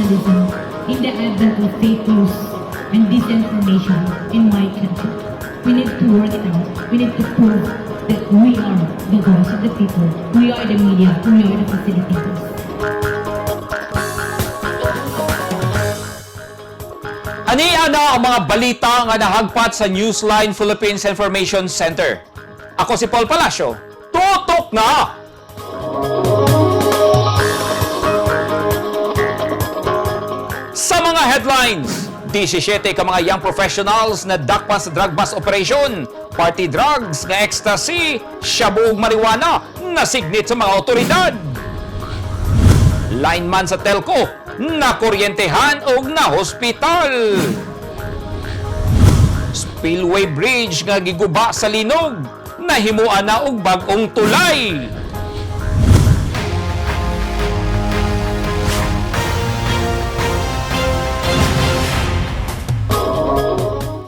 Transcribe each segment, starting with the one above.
journalism in the advent of fake news and disinformation in my country. We need to work it out. We need to prove that we are the voice of the people. We are the media. We are the facilitators. Ani-ana ang mga balita nga nahagpat sa Newsline Philippines Information Center. Ako si Paul Palacio. Tutok na! Sa mga headlines, 17 ka mga young professionals na dakpan sa drug bust operation, party drugs nga ecstasy, shabu ug marijuana nasignit sa mga otoridad. Lineman sa telco na kuryentehan og na hospital. Spillway Bridge nga giguba sa linog, nahimuan na og bag-ong tulay.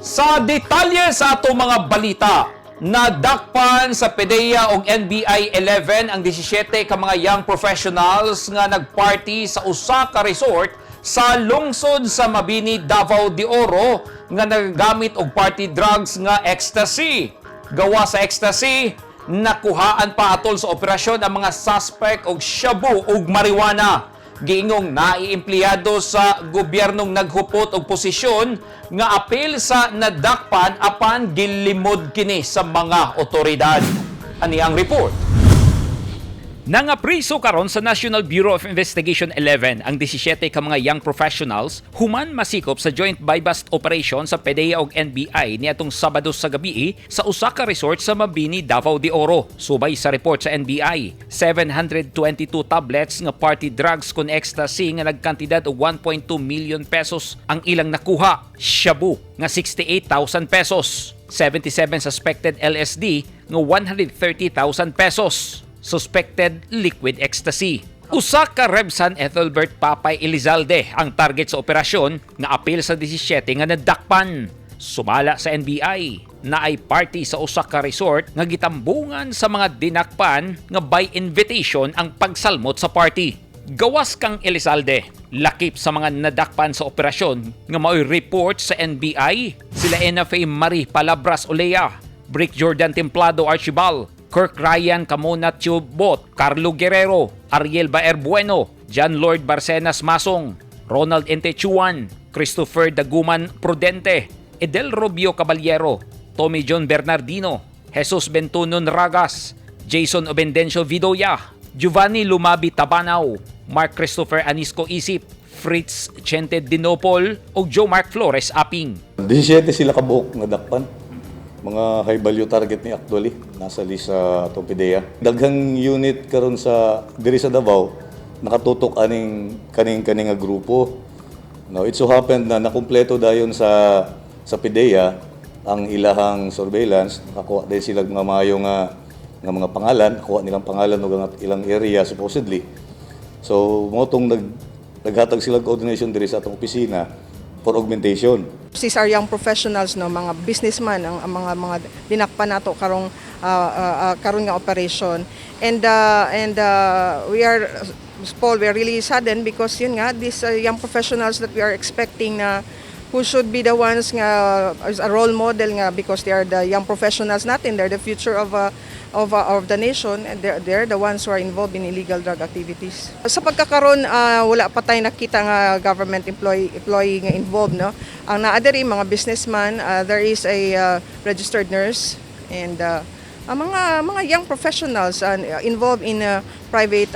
Sa detalye sa ato mga balita, nadakpan sa PDEA og NBI 11 ang 17 ka mga young professionals nga nagparty sa usa ka resort sa lungsod sa Mabini, Davao de Oro nga nagagamit og party drugs nga ecstasy. Gawa sa ecstasy, nakuhaan pa atol sa operasyon ang mga suspect og shabu ug marijuana. Giingong naiempleyado sa gobyernong naghupot og posisyon nga apil sa nadakpan apan gilimod kini sa mga otoridad. Ani ang report. Nangapriso karon sa National Bureau of Investigation 11 ang 17 ka mga young professionals human masikop sa joint buy-bust operation sa PDEA ug NBI niadtong Sabado sa gabi sa usa ka resort sa Mabini, Davao de Oro. Subay sa report sa NBI, 722 tablets nga party drugs kon ecstasy nga nagkantidad og 1.2 million pesos ang ilang nakuha. Shabu nga 68,000 pesos. 77 suspected LSD nga 130,000 pesos. Suspected liquid ecstasy. Usa ka Rebsan Ethelbert Papay Elizalde ang target sa operasyon nga apil sa 17 nga nadakpan. Sumala sa NBI na ay party sa usa ka resort nga gitambungan sa mga dinakpan nga by invitation ang pagsalmot sa party. Gawas kang Elizalde, lakip sa mga nadakpan sa operasyon nga mao'y report sa NBI sila NFA Marie Palabras Olea, Brick Jordan Templado Archibald, Kirk Ryan Camona Tubot, Carlo Guerrero, Ariel Baer Bueno, John Lord Barcenas Masong, Ronald Entechuan, Christopher Daguman Prudente, Edel Robio Caballero, Tommy John Bernardino, Jesus Bentunon Ragas, Jason Obendencio Vidoya, Giovanni Lumabi Tabanao, Mark Christopher Anisco Isip, Fritz Chente Dinopol o Joe Mark Flores Aping. 17 sila kabuok na dakpan. Mga high value target ni actually nasa list sa atong PDEA. Daghang unit karon sa diri sa Davao nakatutok kaning nga grupo. Now it so happened na nakumpleto dayon sa PDEA ang ilahang surveillance, nakakuha din sila mga maayo nga mga pangalan, nakuha nilang pangalan ug ilang area supposedly. So mo tong naghatag sila coordination diri sa atong opisina for augmentation. These are young professionals, no, mga businessman ang mga dinakpan nato karong nga operation. And we are Paul, we are really saddened because yun nga these young professionals that we are expecting na who should be the ones nga as a role model nga because they are the young professionals natin, they're the future of the nation, and they're the ones who are involved in illegal drug activities. Sa pagkakaroon, wala pa tayong nakita nga government employee nga involved, no. Ang naadiri mga businessman, there is a registered nurse and mga young professionals involved in private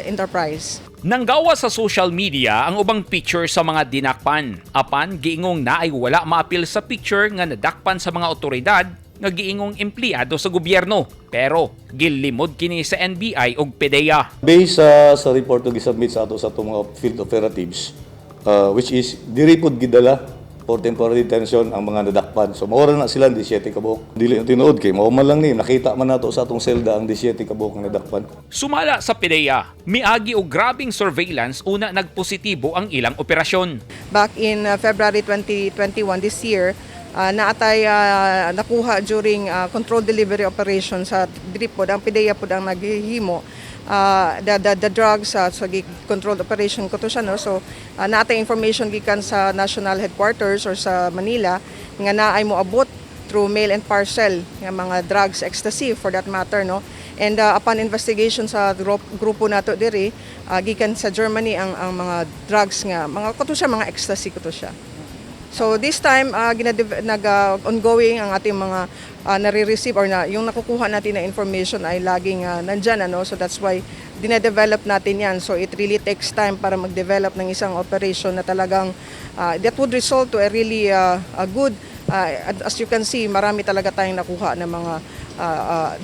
enterprise. Nanggawa sa social media ang ubang picture sa mga dinakpan. Apan giingong naay wala maapil sa picture nga nadakpan sa mga otoridad nga giingong empleyado sa gobyerno. Pero gilimod kini sa NBI ug PDEA. Based sa report na gisubmit sa ato mga field operatives, which is diri pod gidala for temporary detention ang mga nadakpan. So maura na sila 17 kabuok. Dili tinuod kay mao man lang ni nakita man nato sa atong selda ang 17 kabuok nga nadakpan. Sumala sa PDEA, miagi og grabing surveillance una nagpositibo ang ilang operasyon. Back in February 2021 this year, naatay nakuha during controlled delivery operation sa diri pod ang PDEA pod ang naghihimo the drugs sa controlled operation ko to siya, no. So natay information gikan sa national headquarters or sa Manila nga naay mo abot through mail and parcel nga mga drugs, ecstasy for that matter, no. And upon investigation sa grupo nato diri, gikan sa Germany ang mga drugs nga mga kuto siya, mga ecstasy kuto siya. So this time ongoing ang ating mga nare-receive or yung nakukuha natin na information ay laging nandyan, ano. So that's why dinedevelop natin yan. So it really takes time para mag-develop ng isang operation na talagang that would result to a really a good, as you can see, marami talaga tayong nakuha ng mga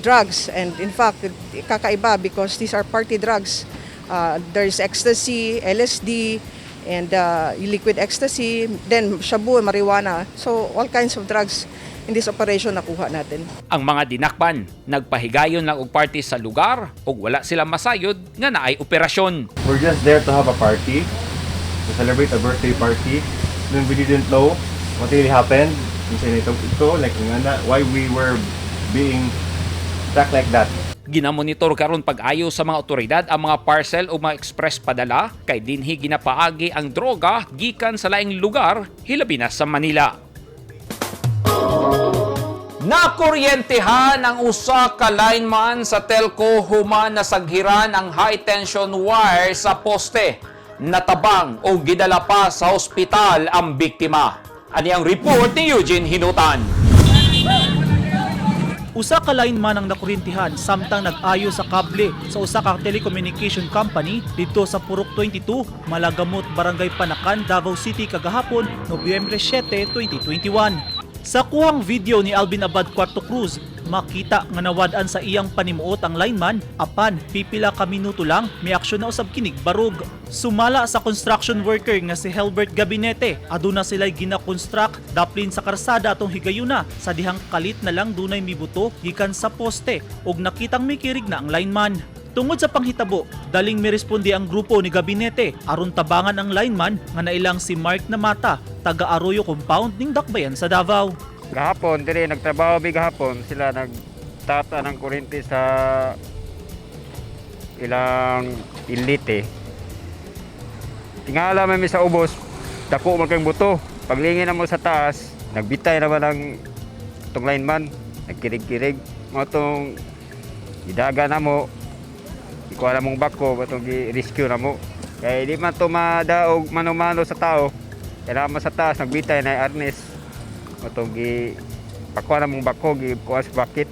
drugs. And in fact, kakaiba because these are party drugs. There's ecstasy, LSD, and liquid ecstasy, then shabu, marijuana. So all kinds of drugs in this operation nakuha natin. Ang mga dinakpan, nagpahigayon lang og party sa lugar ug wala silang masayod nga naay operasyon. We're just there to have a party, to celebrate a birthday party. Then we didn't know what really happened. Ito, like why we were being tracked like that. Ginamonitor karon pag-ayo sa mga otoridad ang mga parcel o mga express padala kay dinhi ginapaagi ang droga gikan sa laing lugar hilabi na sa Manila. Nakuryentehan ang usa ka lineman sa telco human nasaghiran ang high tension wire sa poste. Natabang o gidala pa sa ospital ang biktima. Ani ang report ni Eugene Hinutan. Usa ka lineman ang nakurintihan samtang nag-ayo sa kable sa usa ka telecommunication company dito sa Purok 22, Malagamot, Barangay Panakan, Davao City kagahapon, Nobyembre 7, 2021. Sa kuhang video ni Alvin Abad Cuarto Cruz, makita nga nawad-an sa iyang panimuot ang lineman apan pipila ka minuto lang may aksyon na usab kinig barog. Sumala sa construction worker nga si Helbert Gabinete, aduna sila'y gina-construct daplin sa karsada atong higayuna sa dihang kalit na lang dunay mibuto gikan sa poste ug nakitang mikirig na ang lineman. Tungod sa panghitabo, daling miresponde ang grupo ni Gabinete aron tabangan ang lineman nga nailang si Mark Namata, taga Arroyo Compound ning Dakbayan sa Davao. Gahapon, dire nagtrabaho gahapon sila nagtata ng kuryente sa ilang ilite. Tingala may sa ubos, dako man kang buto. Paglingin na mo sa taas, nagbitay naman ang itong lineman, nagkirig-kirig. Mga itong idaga na mo, ikuha na mong bako, itong rescue na mo. Kaya di man ito madaog mano-mano sa tao, kaya naman sa taas, nagbitay na arnes. Itong pakuha na mong bako, ikuha sa bakit.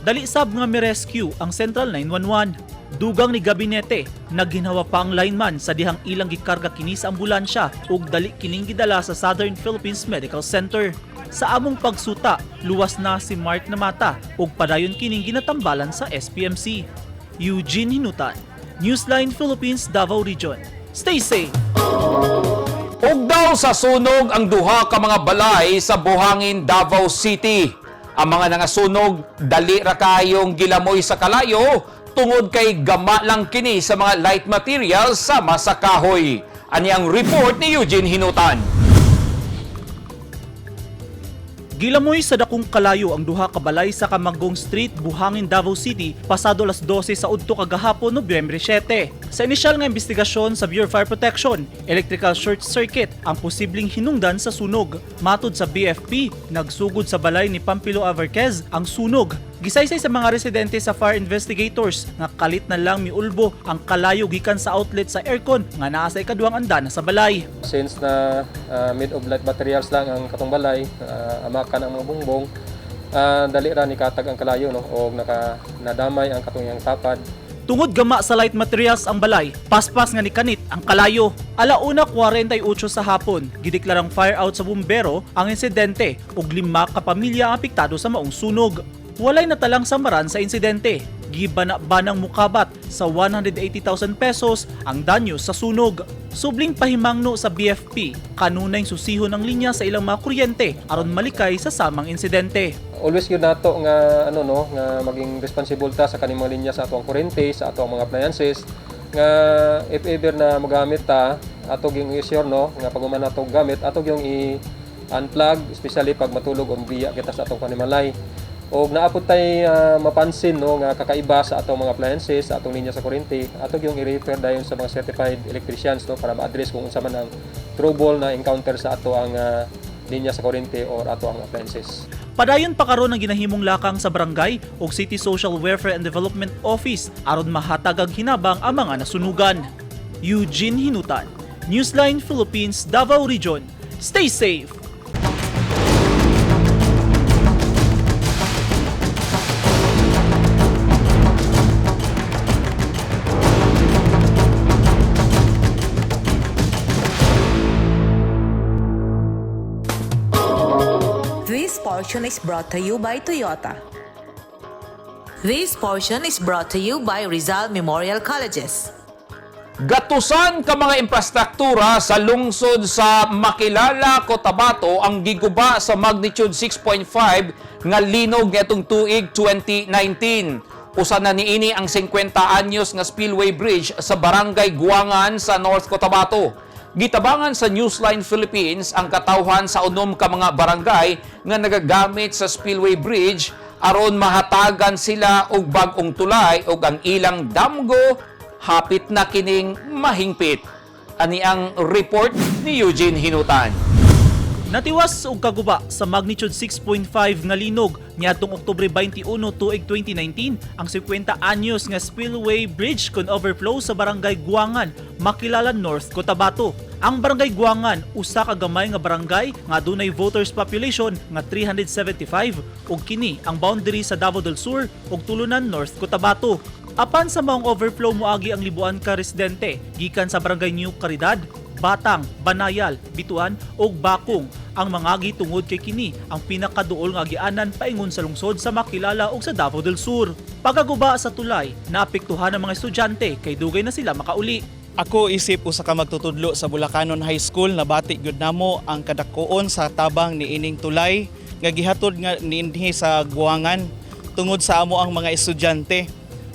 Dali sab nga mi-rescue ang Central 911. Dugang ni Gabinete, nagginhawa pa ang lineman sa dihang ilang gikarga kini sa ambulansya ug dali kining gidala sa Southern Philippines Medical Center. Sa among pagsuta, luwas na si Mark Namata ug padayon kining ginatambalan sa SPMC. Eugene Hinutan, Newsline Philippines, Davao Region. Stay safe! Ug daw sa sunog ang duha ka mga balay sa Buhangin, Davao City. Ang mga nangasunog, dali ra kayong gilamoy sa kalayo tungod kay gama lang kini sa mga light materials sama sa kahoy. Ani ang report ni Eugene Hinutan. Gilamoy sa dakong kalayo ang duha ka balay sa Kamagong Street, Buhangin, Davao City pasado alas 12 sa udto kagahapon, Nobyembre 7. Sa inisyal nga investigasyon sa Bureau of Fire Protection, electrical short circuit ang posibleng hinungdan sa sunog. Matod sa BFP, nagsugod sa balay ni Pampilo Averquez ang sunog. Gisaysay sa mga residente sa fire investigators nga kalit na lang miulbo ang kalayo gikan sa outlet sa aircon nga naa sa ikaduhang andan sa balay. Since na made of light materials lang ang katong balay, amakan ang mga bungbong, dali ra ni katag ang kalayo, no, o nadamay ang katong yang tapad. Tungod gama sa light materials ang balay, paspas nga ni kanit ang kalayo. Alauna 48 sa hapon, gideklarang fire out sa bumbero ang insidente ug 5 ka pamilya ang apektado sa maong sunog. Walay natalang samaran sa insidente. Gibana-banang mukabat sa 180,000 pesos ang danyo sa sunog. Subling pahimangno sa BFP, kanunay susihon ang linya sa ilang mga kuryente aron malikay sa samang insidente. Always yun nato nga nga maging responsible ta sa kaning mga linya sa atong kuryente, sa atong mga appliances nga if ever na magamit ta ato gyung i-sure, no, nga pag man nato gamit ato gyung i-unplug, especially pag matulog o biya kita sa atong panimalay. O naapod tay mapansin no nga kakaiba sa atong mga appliances, sa atong linya sa kuryente, ato yung i-refer dayon sa mga certified electricians no para ma-address kung unsa man ang trouble na encounter sa ato ang linya sa kuryente or ato ang appliances. Padayon pa karon ang ginahimong lakang sa barangay ug City Social Welfare and Development Office aron mahatag ang hinabang ang mga nasunugan. Eugene Hinutan, Newsline Philippines, Davao Region. Stay safe! This portion is brought to you by Toyota. This portion is brought to you by Rizal Memorial Colleges. Gatusan ka mga infrastruktura sa lungsod sa Makilala, Cotabato ang giguba sa magnitude 6.5 nga linog nitong tuig 2019. Usa na niini ang 50 anyos nga spillway bridge sa Barangay Guangan sa North Cotabato. Gitabangan sa Newsline Philippines ang katawhan sa unom ka mga barangay nga nagagamit sa spillway bridge aron mahatagan sila og bag-ong tulay ug ang ilang damgo hapit na kining mahingpit. Ani ang report ni Eugene Hinutan. Natiwas og kaguba sa magnitude 6.5 nga linog niadtong Oktubre 21 tuig 2019 ang 50 anyos nga spillway bridge kon overflow sa Barangay Guangan, Makilala North, Cotabato. Ang Barangay Guangan usa ka gamay nga barangay nga adunay voters population nga 375 ug kini ang boundary sa Davao del Sur ug Tulunan North, Cotabato. Apan sa maong overflow moagi ang libuan ka residente gikan sa Barangay New Caridad, Batang, Banayal, Bituan ug Bakong ang mga gitungod kay kini ang pinakaduol nga agianan paingon sa lungsod sa Makilala ug sa Davao del Sur. Pagaguba sa tulay, naapektuhan ang mga estudyante kay dugay na sila makauli. Ako isip usa ka magtutudlo sa Bulacanon High School na bati gyud namo ang kadakuon sa tabang ni ining tulay nga gihatod nga niinhi sa Guangan tungod sa amo ang mga estudyante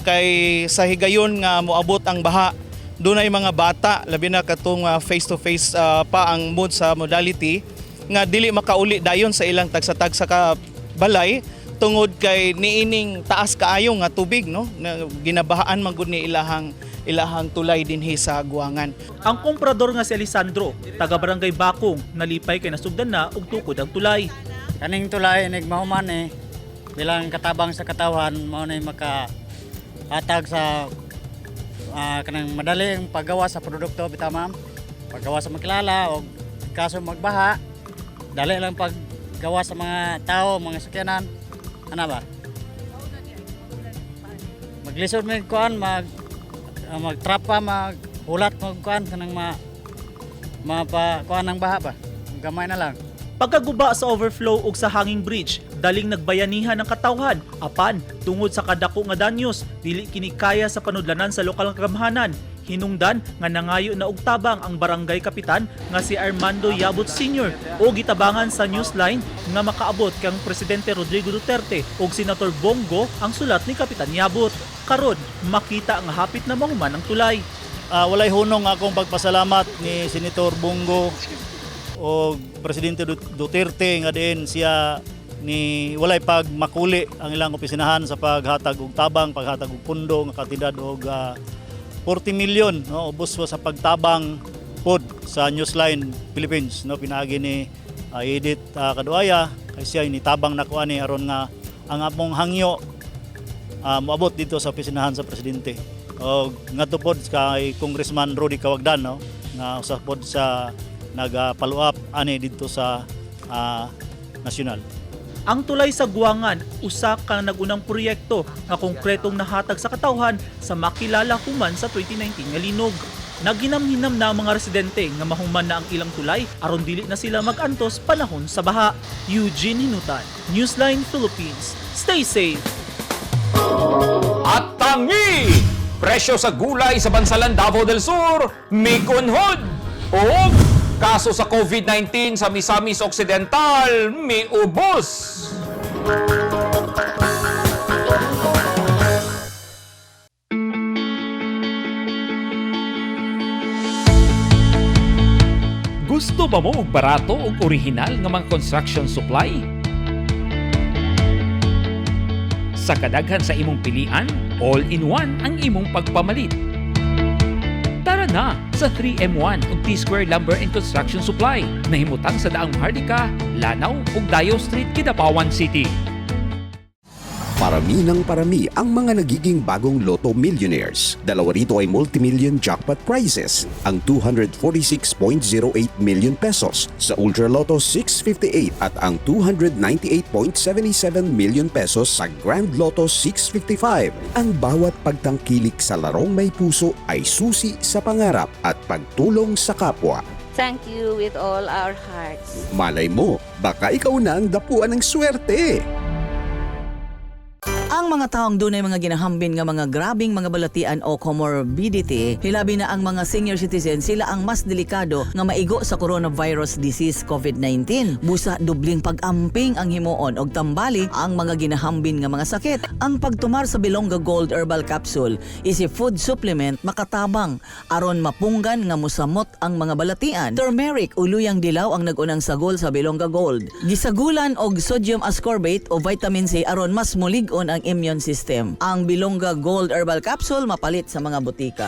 kay sa higayon nga moabot ang baha. Dunay mga bata labi na katong face to face pa ang mood sa modality nga dili makauli dayon sa ilang tagsa-tagsa ka balay tungod kay niining taas kaayo nga tubig no na ginabahaan man gud ni ilahang tulay dinhi sa Guangan. Ang komprador nga si Alessandro, taga Barangay Bakong, nalipay kay nasugdan na og tukod ang tulay. Kaning tulay nigmahuman bilang katabang sa katawan mao nay makahatag sa kanang madaling paggawa sa produkto bitaw ma'am. Paggawa sa Makilala o kaso magbaha, dali lang paggawa sa mga tao, mga sakyanan. Ano ba? Maglisod mo kuan, magtrapa, maghulat mo kuan kanang kuan ng baha pa. Gamay na lang. Pagkaguba sa overflow ug sa hanging bridge, daling nagbayanihan ang katawhan apan tungod sa kadako nga danyos dili kini kaya sa panudlanan sa lokal nga kagamhanan. Hinungdan nga nangayo na og tabang ang barangay kapitan nga si Armando Yabut Sr. o gitabangan sa Newsline nga makaabot kang Presidente Rodrigo Duterte ug Senator Bongo ang sulat ni Kapitan Yabut. Karon makita nga hapit na mahuman ang tulay. Walay hunong akong pagpasalamat ni Senator Bongo o Presidente Duterte nga din siya ni walay pag makuli ang ilang opisinahan sa paghatag og tabang, paghatag og pundo nga katindad og 40 million no ubos sa pagtabang pod sa Newsline Philippines no pinaagi ni Edith Kaduaya kay siya ni tabang nakuha ni aron nga ang among hangyo moabot dito sa opisinahan sa presidente. O ngadto pod kay Congressman Rudy Kawagdan no nga usa pod sa nag-follow up ani dito sa nasyonal. Ang tulay sa Guangan usa ka nagunang proyekto nga konkretong nahatag sa katawhan sa Makilala human sa 2019 nga linog. Naghinam-hinam na ang mga residente nga mahuman na ang ilang tulay aron dili na sila magantos panahon sa baha. Eugene Hinutan, Newsline Philippines. Stay safe. At tangi! Presyo sa gulay sa bansalan Davao del Sur, mikunhod! O kaso sa COVID-19 sa Misamis Occidental, may ubos! Gusto ba mo og barato ug orihinal nga mga construction supply? Sa kadaghan sa imong pilian, all-in-one ang imong pagpamalit. Tara na sa 3M1 ug T-Square Lumber and Construction Supply. Nahimutang sa daang Mahardika, Lanao ug Dayo Street, Kidapawan City. Parami ng parami ang mga nagiging bagong Lotto Millionaires. Dalawa rito ay multimillion jackpot prizes. Ang 246.08 million pesos sa Ultra Lotto 658 at ang 298.77 million pesos sa Grand Lotto 655. Ang bawat pagtangkilik sa larong may puso ay susi sa pangarap at pagtulong sa kapwa. Thank you with all our hearts. Malay mo, baka ikaw na ang dapuan ng swerte. Ang mga taong dunay mga ginahambin nga mga grabing mga balatian o comorbidity, hilabi na ang mga senior citizen, sila ang mas delikado nga maigo sa coronavirus disease COVID-19. Busa dubling pag-amping ang himuon og tambali ang mga ginahambin nga mga sakit. Ang pagtumar sa Bilonga Gold Herbal Capsule is a food supplement makatabang aron mapunggan nga musamot ang mga balatian. Turmeric uluyang dilaw ang nagunang sagol sa Bilonga Gold. Gisagulan og sodium ascorbate o vitamin C aron mas mulig-on ang immune system. Ang Bilonga Gold Herbal Capsule mapalit sa mga butika.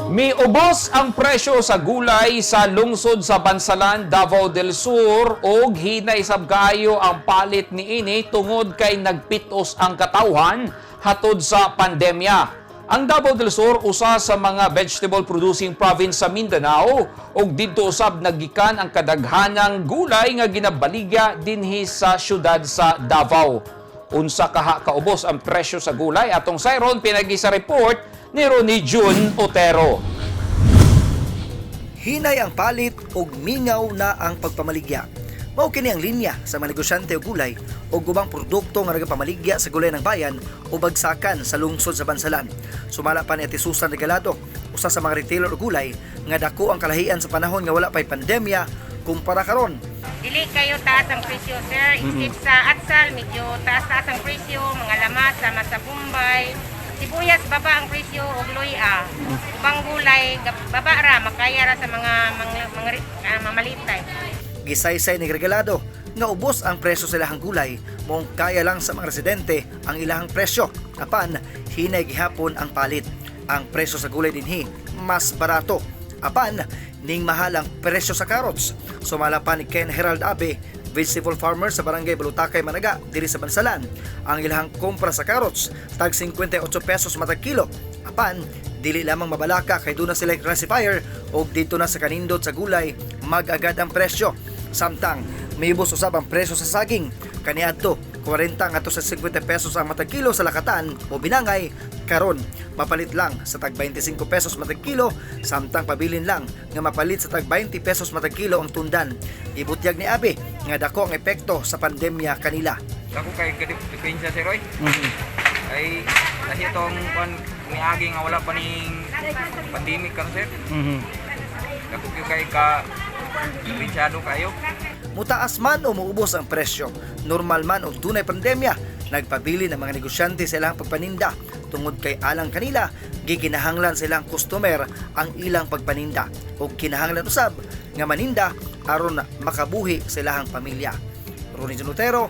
Miubos ang presyo sa gulay sa lungsod sa Bansalan, Davao del Sur ug hinay sab kaayo ang palit niini tungod kay nagpitos ang katawhan hatod sa pandemya. Ang Davao del Sur usa sa mga vegetable producing province sa Mindanao ug didto usab naggikan ang kadaghanang gulay nga ginabaligya dinhi sa syudad sa Davao. Unsa kaha kaubos ang presyo sa gulay atong sayron pinagi sa report ni Ronnie June Otero. Hinay ang palit ug mingaw na ang pagpamaligya. Mao kini ang linya sa mga negosyante og gulay o gubang produkto nga nagapamaligya sa gulay ng bayan o bagsakan sa lungsod sa Bansalan. Sumala pa ni Ate Susan Regalado, usa sa mga retailer og gulay, nga dako ang kalahian sa panahon nga wala pay pandemya kumpara karon. Dili kayo taas ang presyo, sir. Instead sa atsal, medyo taas-taas ang presyo, mga lamas, sama sa Bombay. Sibuyas, baba ang presyo, og luya. Ubang gulay, baba ra, makaya ra sa mga mamalitay. Gisaysay ni Regalado nga ubos ang presyo sa ilahang gulay, mong kaya lang sa mga residente ang ilahang presyo. Apan, hinay gihapon ang palit. Ang presyo sa gulay dinhi mas barato. Apan, ning mahal ang presyo sa carrots. Sumala pa ni Ken Herald Abe, vegetable farmer sa barangay Balutakay, Managa, diri sa Bansalan. Ang ilahang kompra sa carrots, tag 58 pesos matag kilo. Apan, dili lamang mabalaka kay doon na sila classifier o dito na sa kanindot sa gulay, mag-agad ang presyo. Samtang, may ubos usab ang presyo sa saging. Kaniadto, 40 ngadto sa 50 pesos ang matag kilo sa lakatan o binangay. Karon, mapalit lang sa tag 25 pesos matag kilo, samtang pabilin lang nga mapalit sa tag 20 pesos matag kilo ang tundan. Ibutyag ni Abe nga dako ang epekto sa pandemya kanila. Ako kay diferensya si Roy. Ay kasi itong miagi nga wala pa ning pandemic kan sir. Ako kay ka diferensyado kayo. Mutaas man o muubos ang presyo, normal man o dunay pandemya, nagpabili ng mga negosyante sa ilang pagpaninda. Tungod kay alang kanila, gikinahanglan silang customer ang ilang pagpaninda o kinahanglan usab nga maninda aron makabuhi sa ilang pamilya. Ronnie Junotero,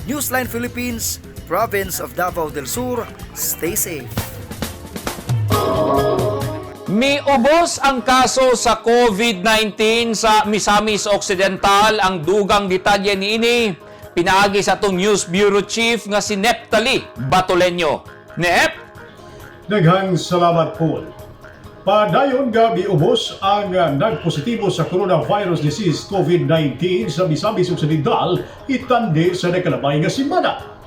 Newsline Philippines, Province of Davao del Sur. Stay safe. Miubos ang kaso sa COVID-19 sa Misamis Occidental. Ang dugang detalye niini pinaagi sa atong News Bureau Chief nga si Neptali Batoleño. Nep? Daghang salamat po. Padayon nga miubos ang nagpositibo sa coronavirus disease COVID-19 sa Misamis Occidental itandi sa nakalabay nga simana.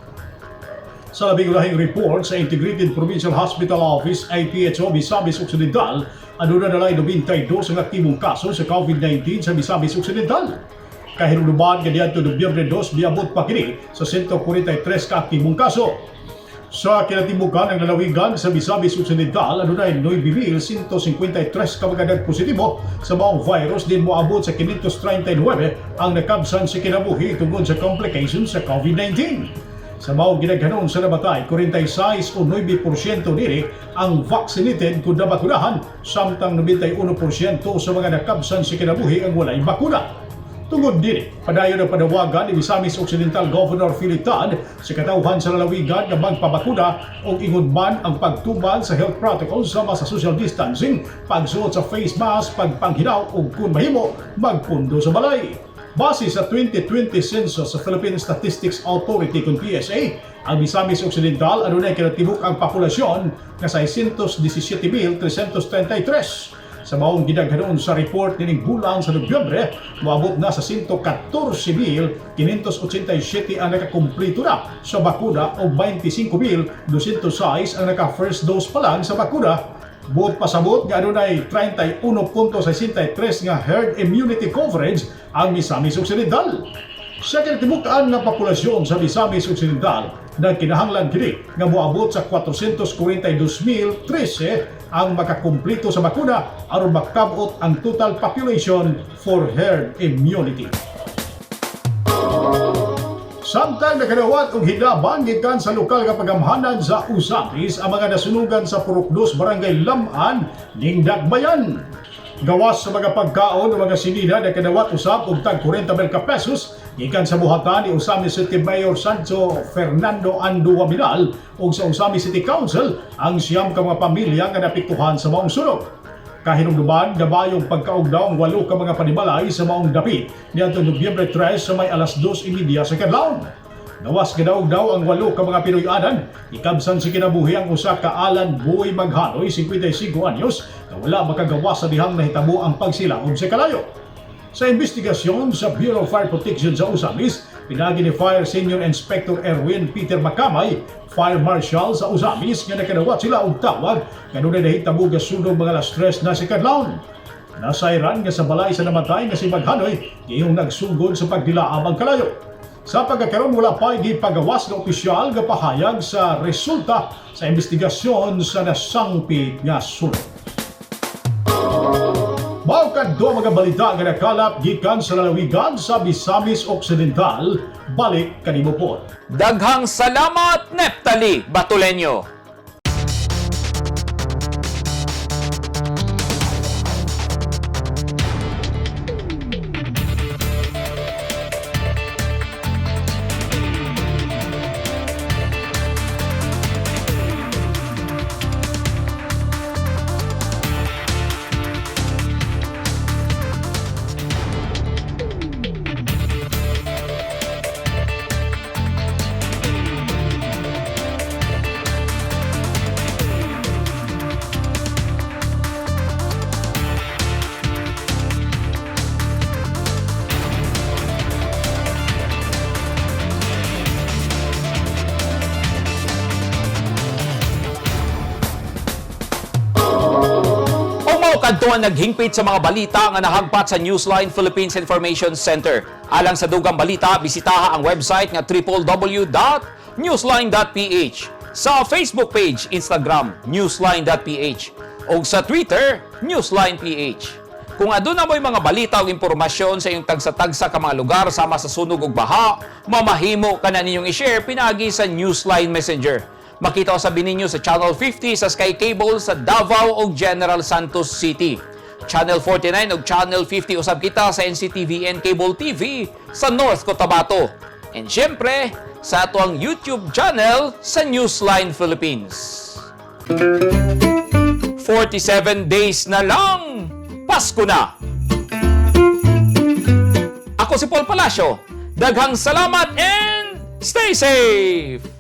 Sa labing ulahing report sa Integrated Provincial Hospital Office IPHO Misamis Occidental, aduna na 92 ang aktibong kaso sa COVID-19 sa Misamis Occidental. Kahiluluban nga diadto Nobyembre 2 miabot pa kini sa 143 ka aktibong kaso. Sa kinatimukan ng lalawigan sa Misamis Occidental, adunay 9,153 ka mga nagpositibo sa maong virus, din moabot sa 539 ang nakabsan sa kinabuhi tungod sa complications sa COVID-19. Sa maong ginaghanon sa nabatay, 46 o 9% diri ang vaccinated kung nabakunahan, samtang 91% sa mga nakabsan sa kinabuhi ang walay bakuna. Tungod diri, padayon ang panawagan ni Misamis Occidental Governor Philip Tan sa katauhan sa lalawigan na magpabakuna o ingod man ang pagtubag sa health protocols sama sa social distancing, pagsuot sa face mask, pagpanghinaw o kung mahimo, magpundo sa balay. Base sa 2020 census sa Philippine Statistics Authority kung PSA, ang Misamis Occidental adunay kinatibuk ang populasyon nga 617,333. Sa maong ginaghanon sa report nining bulan sa Nobyembre, moabot na sa 114,587 ang nakakumpleto na sa bakuna o 25,206 ang naka-first dose pa lang sa bakuna. Buot pasabot nga adunay 31.63 nga herd immunity coverage ang Misamis Occidental. Sa kinatibukan ng populasyon sa Misamis Occidental, nagkinahanglan kini nga moabot sa 442,013 ang makakumplito sa bakuna aron makabot ang total population for herd immunity. Samtang nakadawat og hinabang gikan sa lokal nga pagamhanan sa Usamis ang mga nasunugan sa Purok 2 Barangay Laman ning Dagbayan. Gawas sa mga pagkaon o mga sinina na kadawat usab og tag 40 pesos gikan sa buhatan ni Usamis City Mayor Sancho Fernando Ando Waminal ug sa Usamis City Council ang siyam ka mga pamilya nga napiktuhan sa maong sunog. Kahinumduman, nabayong pagkaugdaw ang 8 ka mga panimalay sa maong dapit niadtong Nobyembre 3 sa may alas 2:30 sa kadlawon. Nawas kadaog-daw ang 8 ka mga Pinoy-anan, ikabsan si kinabuhi ang usa ka Alan Boy Maghanoy, 55 anyos, na wala makagawas sa dihang nahitabo ang pagsilaom sa kalayo. Sa investigasyon sa Bureau of Fire Protection sa Usamis, pinagi ni Fire Senior Inspector Erwin Peter Macamay, Fire Marshal sa Usamis, nga nakadawat sila og tawag nga dunay nahitabo nga sunog mga alas 3 na sa kadlawon. Nasayran nga sa balay sa namatay nga si Maghanoy, iyong nagsugod sa pagdilaam ang kalayo. Sa pagkakaroon wala pa gipagawas ng opisyal nga pahayag sa resulta sa investigasyon sa nasangpit nga sunog. Mao kadto mga balita nga nakalap gikan sa lalawigan sa Misamis Occidental, balik kanimo po. Daghang salamat, Neptali Batuleño. Kadto ang naghingpit sa mga balita nga nahagpat sa Newsline Philippines Information Center. Alang sa dugang balita, bisitaha ang website nga www.newsline.ph. Sa Facebook page, Instagram, newsline.ph. O sa Twitter, newsline.ph. Kung aduna mo'y mga balita o impormasyon sa iyong tagsa-tagsa ka mga lugar sama sa sunog ug baha, mamahimo ka na ninyong i-share pinagi sa Newsline Messenger. Makita sa bininyo sa Channel 50 sa Sky Cable sa Davao ug General Santos City. Channel 49 ug Channel 50 usab kita sa NCTV and Cable TV sa North Cotabato. And syempre, sa ato ang YouTube channel sa Newsline Philippines. 47 days na lang, Pasko na! Ako si Paul Palacio. Daghang salamat and stay safe!